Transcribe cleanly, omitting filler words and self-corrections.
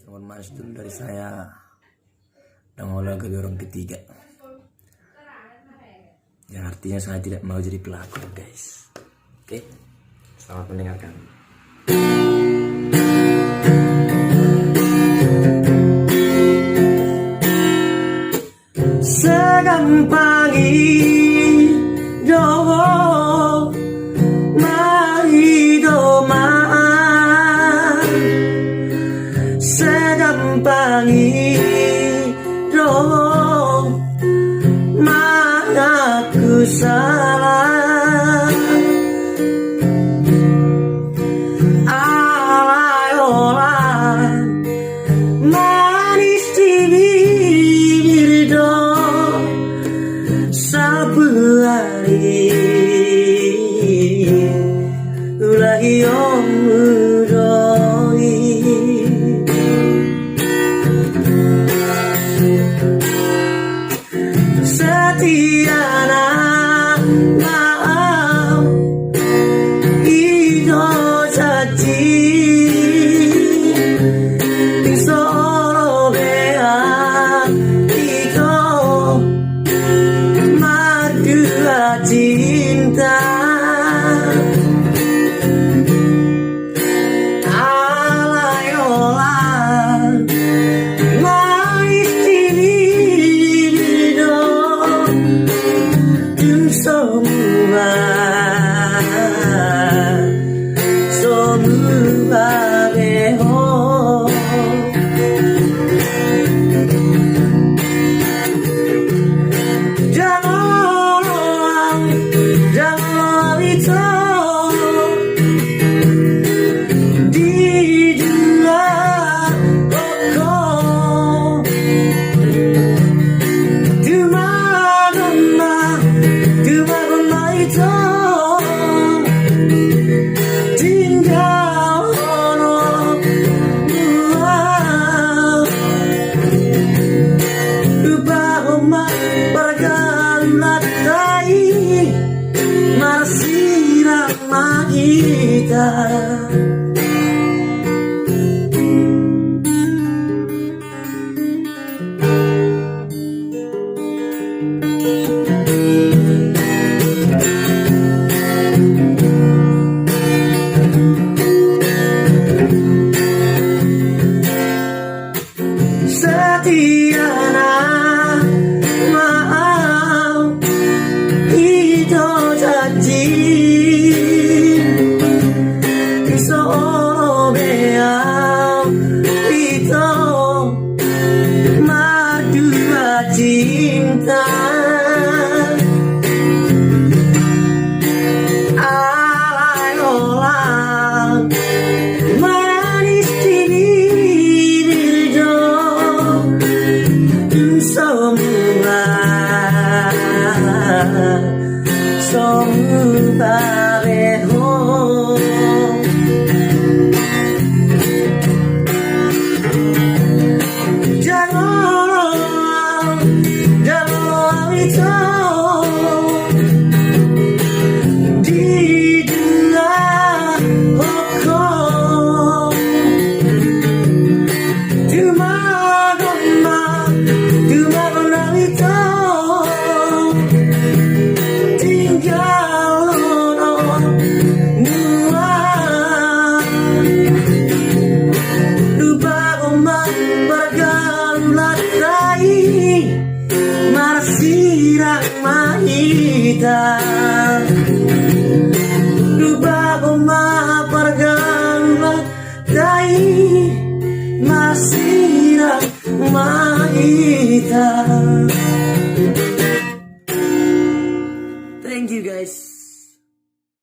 Mohon maaf dulu dari saya dan olah ke orang ketiga. Yang artinya saya tidak mau jadi pelakor, guys. Oke, selamat mendengarkan. Segampang hidup segampang hidup mana ku salah alay-olah manis di bibir dong sabu hari ulah yang mudoi Setiana maaf Ido janji Solo bea Ido Madua cinta Kita Setiana maaf itu janji cinta alay-olah manis di bibir dong semua beho Mahita Lupa goma pergama Dai Masih mahita